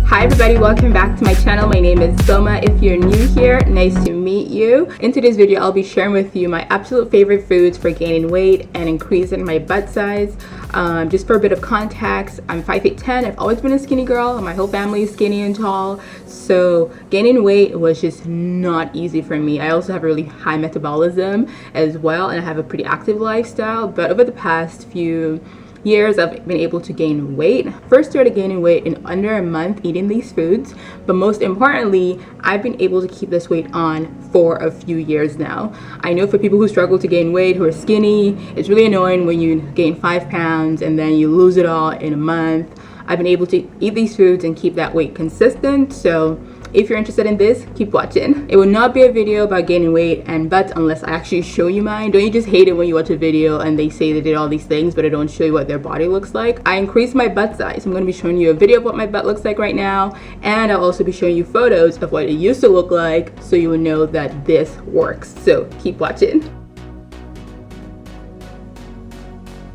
Hi everybody, welcome back to my channel. My name is Boma. If you're new here, nice to meet you. In today's video, I'll be sharing with you my absolute favorite foods for gaining weight and increasing my butt size. Just for a bit of context, I'm 5'10". I've always been a skinny girl. My whole family is skinny and tall. So gaining weight was just not easy for me. I also have a really high metabolism as well, and I have a pretty active lifestyle. But over the past few years, I've been able to gain weight. First started gaining weight in under a month eating these foods, but most importantly, I've been able to keep this weight on for a few years now. I know for people who struggle to gain weight, who are skinny, it's really annoying when you gain 5 pounds and then you lose it all in a month. I've been able to eat these foods and keep that weight consistent. So if you're interested in this, keep watching. It will not be a video about gaining weight and butts unless I actually show you mine. Don't you just hate it when you watch a video and they say they did all these things but I don't show you what their body looks like? I increased my butt size. I'm going to be showing you a video of what my butt looks like right now, and I'll also be showing you photos of what it used to look like so you will know that this works. So keep watching.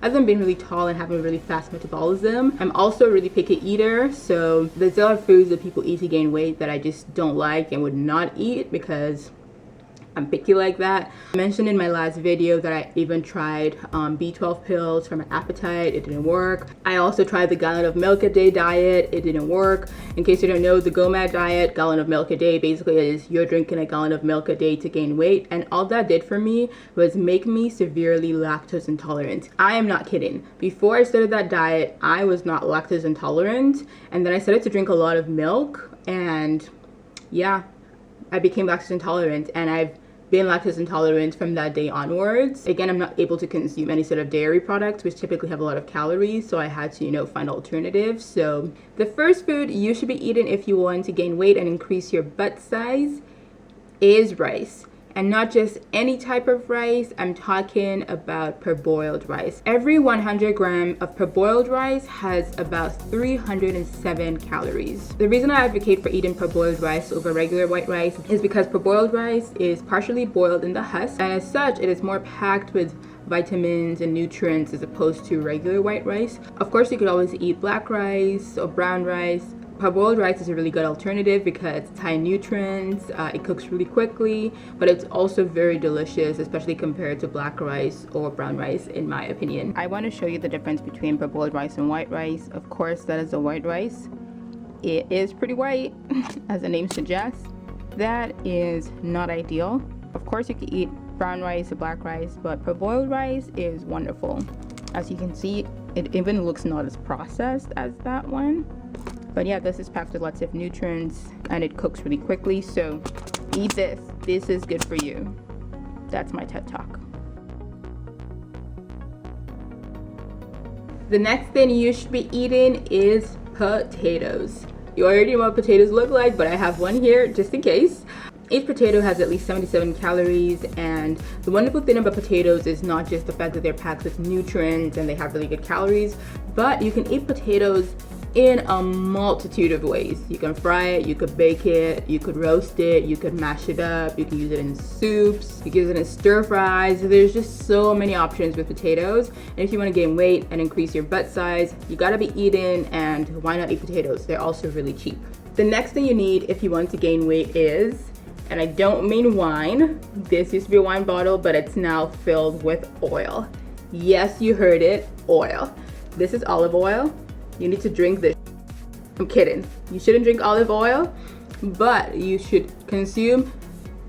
As I'm being really tall and having a really fast metabolism, I'm also a really picky eater. So there's a lot of foods that people eat to gain weight that I just don't like and would not eat because I'm picky like that. I mentioned in my last video that I even tried B12 pills for my appetite. It didn't work. I also tried the gallon of milk a day diet. It didn't work. In case you don't know, the Boma diet, gallon of milk a day, basically is you're drinking a gallon of milk a day to gain weight. And all that did for me was make me severely lactose intolerant. I am not kidding. Before I started that diet, I was not lactose intolerant. And then I started to drink a lot of milk, and yeah, I became lactose intolerant, and I've been lactose intolerant from that day onwards. Again, I'm not able to consume any sort of dairy products, which typically have a lot of calories, so I had to, find alternatives. So the first food you should be eating if you want to gain weight and increase your butt size is rice. And not just any type of rice, I'm talking about parboiled rice. Every 100 gram of parboiled rice has about 307 calories. The reason I advocate for eating parboiled rice over regular white rice is because parboiled rice is partially boiled in the husk, and as such, it is more packed with vitamins and nutrients as opposed to regular white rice. Of course, you could always eat black rice or brown rice. Parboiled rice is a really good alternative because it's high in nutrients, it cooks really quickly, but it's also very delicious, especially compared to black rice or brown rice, in my opinion. I want to show you the difference between parboiled rice and white rice. Of course, that is the white rice. It is pretty white, as the name suggests. That is not ideal. Of course, you can eat brown rice or black rice, but parboiled rice is wonderful. As you can see, it even looks not as processed as that one. But yeah, this is packed with lots of nutrients and it cooks really quickly, so eat this. This is good for you. That's my TED Talk. The next thing you should be eating is potatoes. You already know what potatoes look like, but I have one here just in case. Each potato has at least 77 calories, and the wonderful thing about potatoes is not just the fact that they're packed with nutrients and they have really good calories, but you can eat potatoes in a multitude of ways. You can fry it, you could bake it, you could roast it, you could mash it up, you can use it in soups, you can use it in stir fries. There's just so many options with potatoes. And if you want to gain weight and increase your butt size, you gotta be eating, and why not eat potatoes? They're also really cheap. The next thing you need if you want to gain weight is, and I don't mean wine, this used to be a wine bottle, but it's now filled with oil. Yes, you heard it, oil. This is olive oil. You need to drink this. I'm kidding. You shouldn't drink olive oil, but you should consume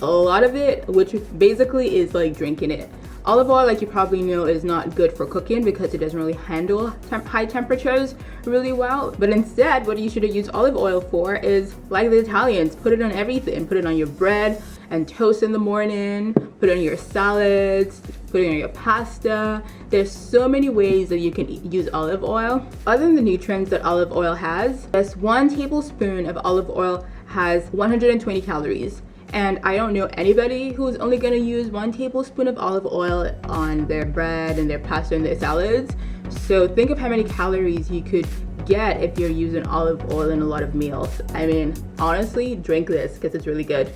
a lot of it, which basically is like drinking it. Olive oil, like you probably know, is not good for cooking because it doesn't really handle high temperatures really well. But instead, what you should use olive oil for is, like the Italians, put it on everything. Put it on your bread and toast in the morning, put it on your salads, put it on your pasta. There's so many ways that you can use olive oil. Other than the nutrients that olive oil has, just 1 tablespoon of olive oil has 120 calories. And I don't know anybody who's only gonna use 1 tablespoon of olive oil on their bread and their pasta and their salads. So think of how many calories you could get if you're using olive oil in a lot of meals. I mean, honestly, drink this because it's really good.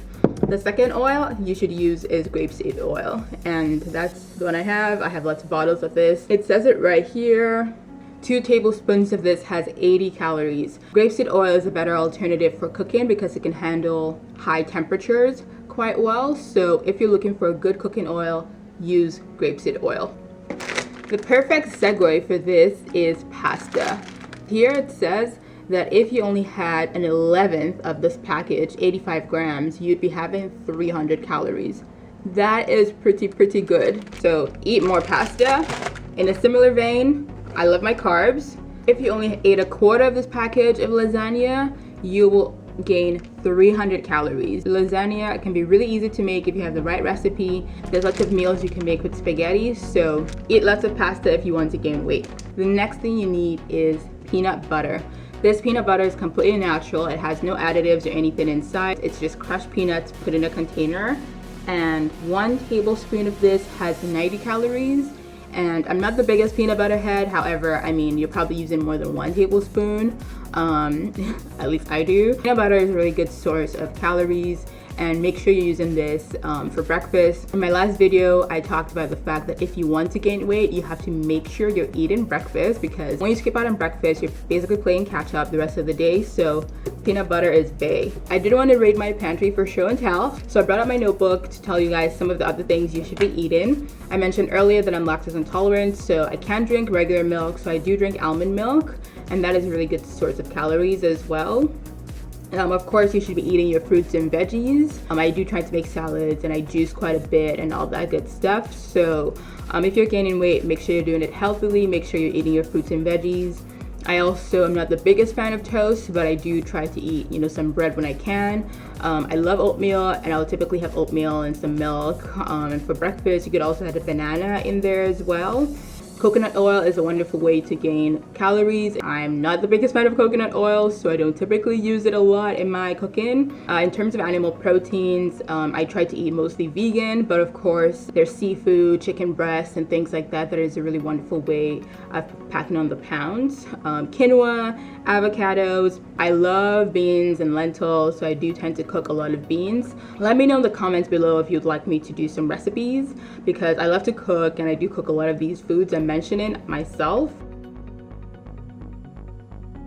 The second oil you should use is grapeseed oil, and that's the one I have. I have lots of bottles of this. It says it right here. 2 tablespoons of this has 80 calories. Grapeseed oil is a better alternative for cooking because it can handle high temperatures quite well. So if you're looking for a good cooking oil, use grapeseed oil. The perfect segue for this is pasta. Here it says that if you only had an 11th of this package, 85 grams, you'd be having 300 calories. That is pretty good. So eat more pasta. In a similar vein, I love my carbs. If you only ate a quarter of this package of lasagna, you will gain 300 calories. Lasagna can be really easy to make if you have the right recipe. There's lots of meals you can make with spaghetti, so eat lots of pasta if you want to gain weight. The next thing you need is peanut butter. This peanut butter is completely natural. It has no additives or anything inside. It's just crushed peanuts put in a container, and 1 tablespoon of this has 90 calories. And I'm not the biggest peanut butter head, however, I mean, you're probably using more than 1 tablespoon. At least I do. Peanut butter is a really good source of calories, and make sure you're using this for breakfast. In my last video, I talked about the fact that if you want to gain weight, you have to make sure you're eating breakfast, because when you skip out on breakfast, you're basically playing catch up the rest of the day. So peanut butter is bae. I didn't want to raid my pantry for show and tell, so I brought out my notebook to tell you guys some of the other things you should be eating. I mentioned earlier that I'm lactose intolerant, so I can't drink regular milk, so I do drink almond milk, and that is a really good source of calories as well. Of course, you should be eating your fruits and veggies. I do try to make salads, and I juice quite a bit and all that good stuff. So if you're gaining weight, make sure you're doing it healthily. Make sure you're eating your fruits and veggies. I also am not the biggest fan of toast, but I do try to eat, some bread when I can. I love oatmeal, and I'll typically have oatmeal and some milk. And for breakfast, you could also have a banana in there as well. Coconut oil is a wonderful way to gain calories. I'm not the biggest fan of coconut oil, so I don't typically use it a lot in my cooking. In terms of animal proteins, I try to eat mostly vegan, but of course there's seafood, chicken breasts, and things like that. That is a really wonderful way of packing on the pounds. Quinoa, avocados. I love beans and lentils, so I do tend to cook a lot of beans. Let me know in the comments below if you'd like me to do some recipes, because I love to cook, and I do cook a lot of these foods I'm mentioning myself.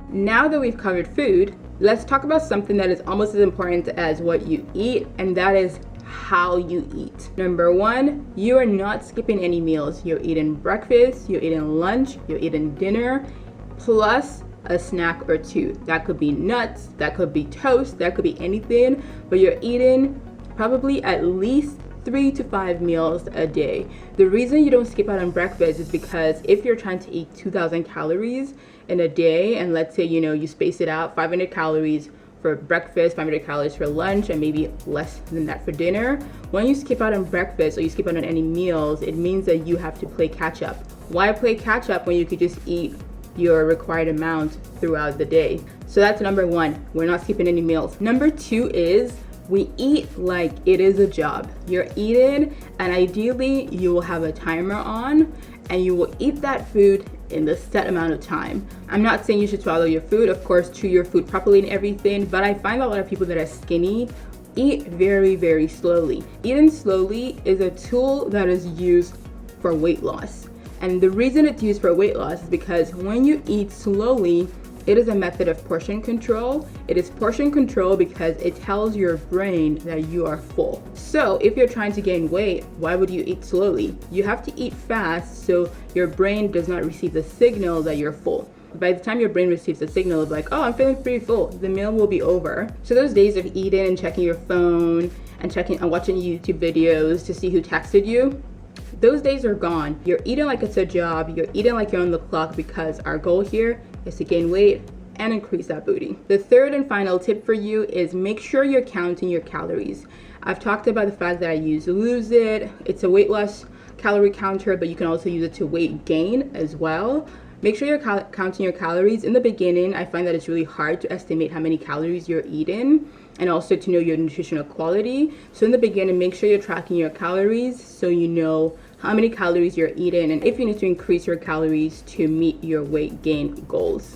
Now that we've covered food, let's talk about something that is almost as important as what you eat, and that is how you eat. Number 1, you are not skipping any meals. You're eating breakfast, you're eating lunch, you're eating dinner, plus a snack or 2. That could be nuts, that could be toast, that could be anything, but you're eating probably at least 3 to 5 meals a day. The reason you don't skip out on breakfast is because if you're trying to eat 2,000 calories in a day, and let's say you space it out, 500 calories for breakfast, 500 calories for lunch, and maybe less than that for dinner, when you skip out on breakfast or you skip out on any meals, it means that you have to play catch up. Why play catch up when you could just eat your required amount throughout the day? So that's number 1. We're not skipping any meals. Number 2 is we eat like it is a job. You're eating, and ideally you will have a timer on, and you will eat that food in the set amount of time. I'm not saying you should swallow your food. Of course, chew your food properly and everything, but I find a lot of people that are skinny eat very slowly. Eating slowly is a tool that is used for weight loss. And the reason it's used for weight loss is because when you eat slowly, it is a method of portion control. It is portion control because it tells your brain that you are full. So if you're trying to gain weight, why would you eat slowly? You have to eat fast so your brain does not receive the signal that you're full. By the time your brain receives the signal of like, oh, I'm feeling pretty full, the meal will be over. So those days of eating and checking your phone and watching YouTube videos to see who texted you, those days are gone. You're eating like it's a job. You're eating like you're on the clock, because our goal here is to gain weight and increase that booty. The third and final tip for you is make sure you're counting your calories. I've talked about the fact that I use Lose It. It's a weight loss calorie counter, but you can also use it to weight gain as well. Make sure you're counting your calories. In the beginning, I find that it's really hard to estimate how many calories you're eating, and also to know your nutritional quality. So in the beginning, make sure you're tracking your calories so you know how many calories you're eating, and if you need to increase your calories to meet your weight gain goals.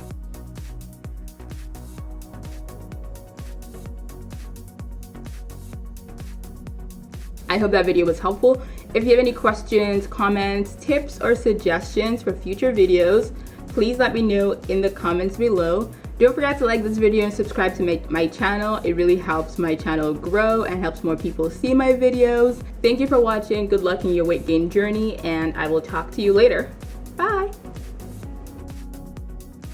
I hope that video was helpful. If you have any questions, comments, tips, or suggestions for future videos, please let me know in the comments below. Don't forget to like this video and subscribe to my channel. It really helps my channel grow and helps more people see my videos. Thank you for watching. Good luck in your weight gain journey, and I will talk to you later. Bye!